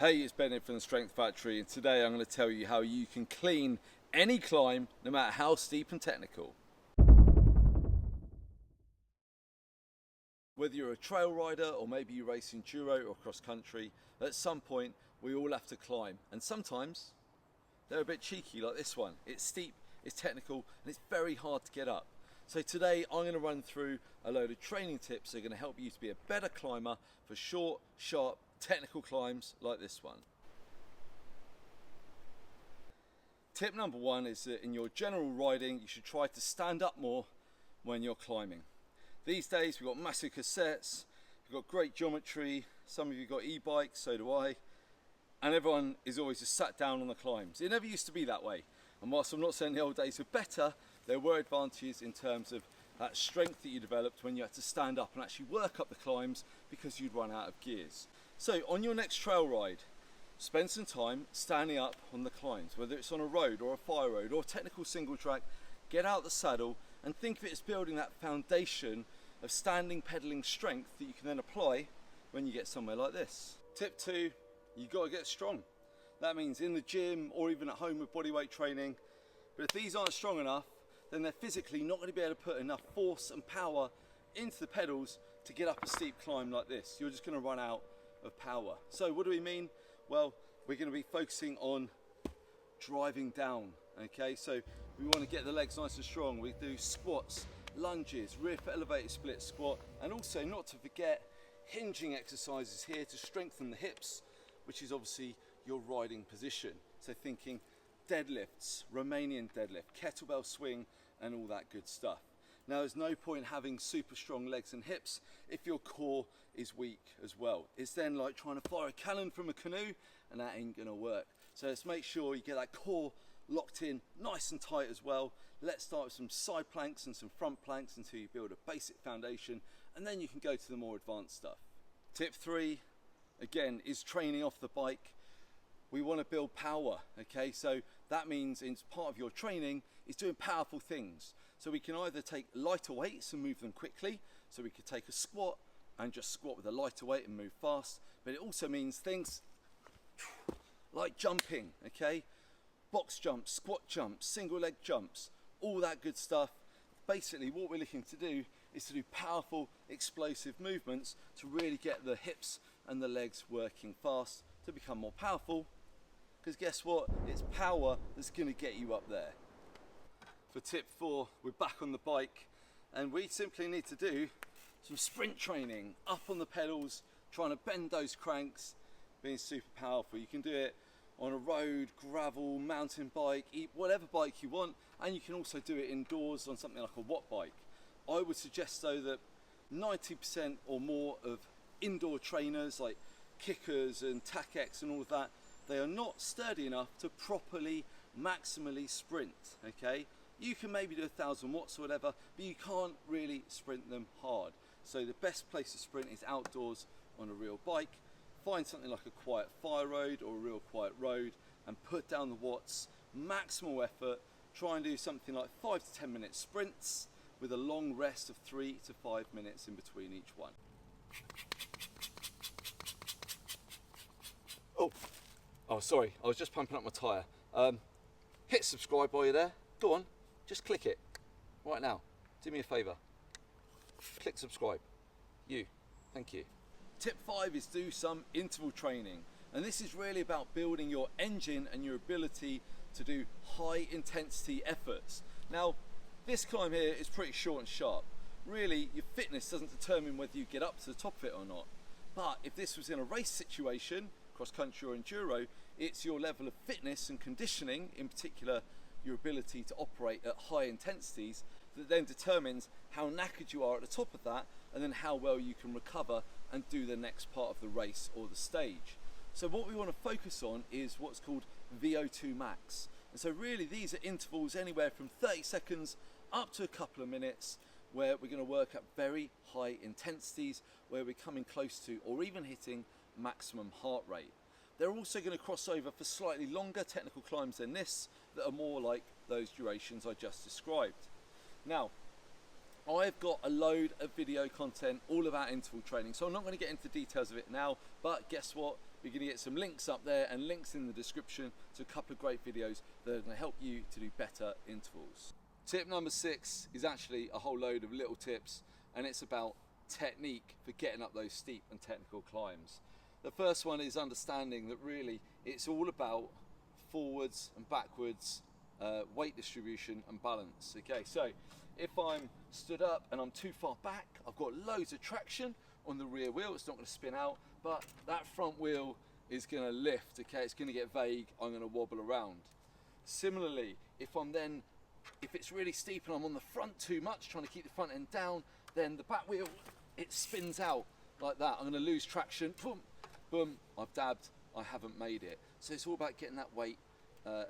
Hey, it's Ben here from the Strength Factory, and today I'm going to tell you how you can clean any climb, no matter how steep and technical. Whether you're a trail rider or maybe you race enduro or cross country, at some point we all have to climb, and sometimes they're a bit cheeky like this one. It's steep, it's technical, and it's very hard to get up. So today I'm going to run through a load of training tips that are going to help you to be a better climber for short, sharp, technical climbs like this one. Tip number one is that in your general riding you should try to stand up more when you're climbing. These days we've got massive cassettes, we've got great geometry, some of you got e-bikes, so do I, and everyone is always just sat down on the climbs. It never used to be that way, and whilst I'm not saying the old days were better, there were advantages in terms of that strength that you developed when you had to stand up and actually work up the climbs because you'd run out of gears. So on your next trail ride, spend some time standing up on the climbs, whether it's on a road or a fire road or a technical single track. Get out the saddle and think of it as building that foundation of standing pedaling strength that you can then apply when you get somewhere like this. Tip two, you've got to get strong. That means in the gym or even at home with bodyweight training. But if these aren't strong enough, then they're physically not going to be able to put enough force and power into the pedals to get up a steep climb like this. You're just going to run out of power. So what do we mean? Well, we're going to be focusing on driving down. Okay, so we want to get the legs nice and strong. We do squats, lunges, rear foot elevated split squat, and also not to forget hinging exercises here to strengthen the hips, which is obviously your riding position. So thinking deadlifts, Romanian deadlift, kettlebell swing, and all that good stuff. Now there's no point having super strong legs and hips if your core is weak as well. It's then like trying to fire a cannon from a canoe, and that ain't gonna work. So let's make sure you get that core locked in nice and tight as well. Let's start with some side planks and some front planks until you build a basic foundation, and then you can go to the more advanced stuff. Tip three, again, is training off the bike. We want to build power, okay? So that means in part of your training is doing powerful things. So we can either take lighter weights and move them quickly. So we could take a squat and just squat with a lighter weight and move fast. But it also means things like jumping, okay? Box jumps, squat jumps, single leg jumps, all that good stuff. Basically what we're looking to do is to do powerful, explosive movements to really get the hips and the legs working fast to become more powerful. Because guess what? It's power that's going to get you up there. For tip four, we're back on the bike, and we simply need to do some sprint training, up on the pedals, trying to bend those cranks, being super powerful. You can do it on a road, gravel, mountain bike, whatever bike you want, and you can also do it indoors on something like a watt bike. I would suggest though that 90% or more of indoor trainers like kickers and TACX and all of that, they are not sturdy enough to properly, maximally sprint, okay? You can maybe do 1,000 watts or whatever, but you can't really sprint them hard. So the best place to sprint is outdoors on a real bike. Find something like a quiet fire road or a real quiet road and put down the watts, maximal effort. Try and do something like 5 to 10 minute sprints with a long rest of 3 to 5 minutes in between each one. Oh, sorry, I was just pumping up my tyre. Hit subscribe while you're there. Go on, just click it right now. Do me a favour. Click subscribe. Thank you. Tip 5 is do some interval training. And this is really about building your engine and your ability to do high intensity efforts. Now, this climb here is pretty short and sharp. Really, your fitness doesn't determine whether you get up to the top of it or not. But if this was in a race situation, cross country or enduro, it's your level of fitness and conditioning, in particular your ability to operate at high intensities, that then determines how knackered you are at the top of that, and then how well you can recover and do the next part of the race or the stage. So what we want to focus on is what's called VO2 max. And so really these are intervals anywhere from 30 seconds up to a couple of minutes, where we're going to work at very high intensities, where we're coming close to or even hitting maximum heart rate. They're also going to cross over for slightly longer technical climbs than this, that are more like those durations I just described. Now, I've got a load of video content all about interval training, so I'm not going to get into the details of it now, but guess what? You're going to get some links up there and links in the description to a couple of great videos that are going to help you to do better intervals. Tip number 6 is actually a whole load of little tips, and it's about technique for getting up those steep and technical climbs. The first one is understanding that really it's all about forwards and backwards, weight distribution and balance. Okay, so if I'm stood up and I'm too far back, I've got loads of traction on the rear wheel, it's not going to spin out, but that front wheel is going to lift. Okay, it's going to get vague, I'm going to wobble around. Similarly, if it's really steep and I'm on the front too much, trying to keep the front end down, then the back wheel, it spins out like that. I'm going to lose traction, boom, boom, I've dabbed, I haven't made it. So it's all about getting that weight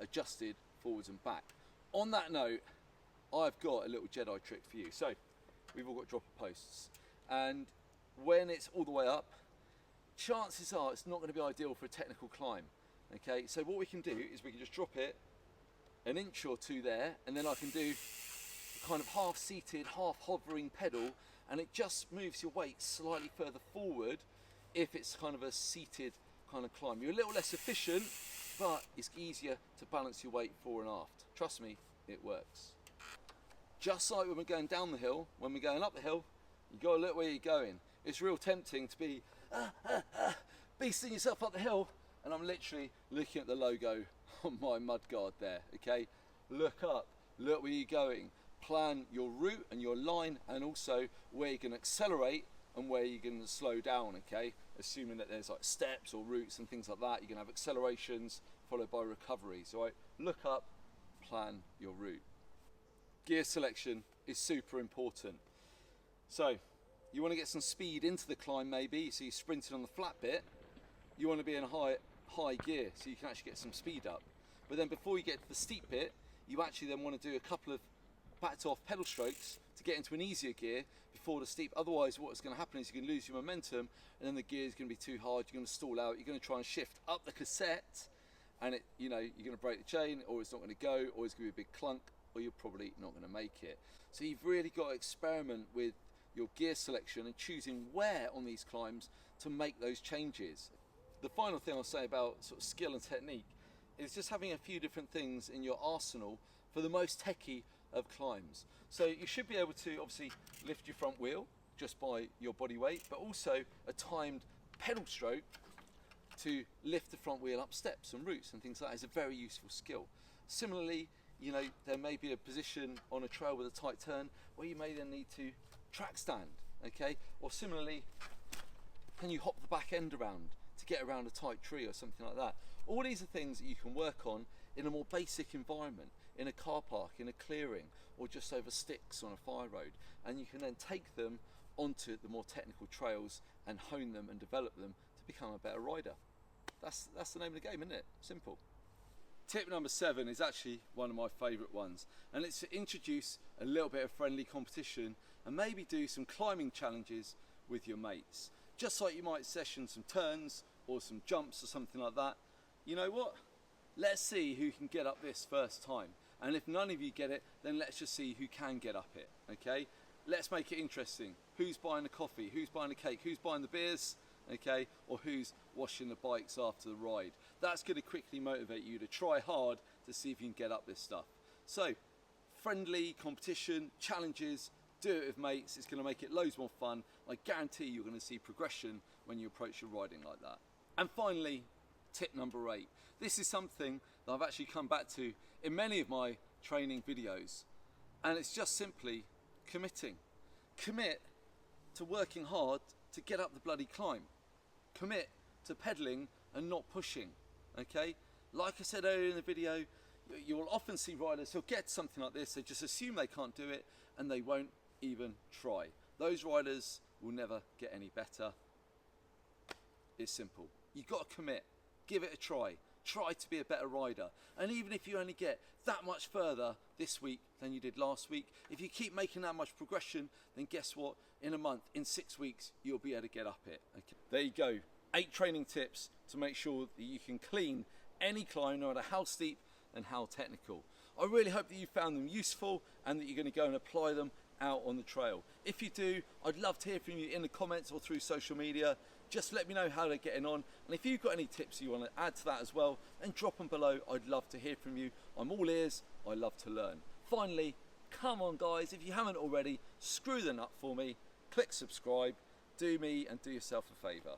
adjusted forwards and back. On that note, I've got a little Jedi trick for you. So we've all got dropper posts, and when it's all the way up, chances are it's not going to be ideal for a technical climb. Okay, so what we can do is we can just drop it an inch or two there, and then I can do kind of half seated, half hovering pedal, and it just moves your weight slightly further forward if it's kind of a seated kind of climb. You're a little less efficient, but it's easier to balance your weight fore and aft. Trust me, it works. Just like when we're going down the hill, when we're going up the hill, you got to look where you're going. It's real tempting to be beasting yourself up the hill, and I'm literally looking at the logo on my mudguard there. Okay, look up, look where you're going, plan your route and your line, and also where you're going to accelerate and where you're going to slow down. Okay, assuming that there's like steps or routes and things like that, you're going to have accelerations followed by recoveries. All right, look up, plan your route. Gear selection is super important. So you want to get some speed into the climb, maybe, so you're sprinting on the flat bit. You want to be in a high gear so you can actually get some speed up. But then before you get to the steep bit, you actually then want to do a couple of backed off pedal strokes to get into an easier gear before the steep. Otherwise, what's going to happen is you're going to lose your momentum, and then the gear is going to be too hard. You're going to stall out. You're going to try and shift up the cassette, and you're going to break the chain, or it's not going to go, or it's going to be a big clunk, or you're probably not going to make it. So you've really got to experiment with your gear selection and choosing where on these climbs to make those changes. The final thing I'll say about sort of skill and technique is just having a few different things in your arsenal for the most techie of climbs. So you should be able to obviously lift your front wheel just by your body weight, but also a timed pedal stroke to lift the front wheel up steps and routes and things like that is a very useful skill. Similarly, there may be a position on a trail with a tight turn where you may then need to track stand, okay? Or similarly, can you hop the back end around to get around a tight tree or something like that? All these are things that you can work on in a more basic environment, in a car park, in a clearing, or just over sticks on a fire road. And you can then take them onto the more technical trails and hone them and develop them to become a better rider. That's the name of the game, isn't it? Simple. Tip number 7 is actually one of my favourite ones, and it's to introduce a little bit of friendly competition and maybe do some climbing challenges with your mates. Just like you might session some turns or some jumps or something like that. You know what? Let's see who can get up this first time. And if none of you get it, then let's just see who can get up it, okay? Let's make it interesting. Who's buying the coffee? Who's buying the cake? Who's buying the beers? Okay, or who's washing the bikes after the ride? That's going to quickly motivate you to try hard to see if you can get up this stuff. So, friendly competition, challenges, do it with mates. It's going to make it loads more fun. I guarantee you're going to see progression when you approach your riding like that. And finally, tip number 8. This is something that I've actually come back to in many of my training videos, and it's just simply committing. Commit to working hard to get up the bloody climb. Commit to pedaling and not pushing, okay? Like I said earlier in the video, you will often see riders who'll get something like this, they just assume they can't do it and they won't even try. Those riders will never get any better. It's simple. You've got to commit, give it a try to be a better rider. And even if you only get that much further this week than you did last week, if you keep making that much progression, then guess what? In a month, in 6 weeks, you'll be able to get up it. Okay. There you go. 8 training tips to make sure that you can clean any climb, no matter how steep and how technical. I really hope that you found them useful and that you're going to go and apply them out on the trail. If you do, I'd love to hear from you in the comments or through social media. just let me know how they're getting on, and if you've got any tips you want to add to that as well, then drop them below. I'd love to hear from you. I'm all ears. I love to learn. Finally, come on guys, if you haven't already, screw the nut for me, click subscribe, do me and do yourself a favour.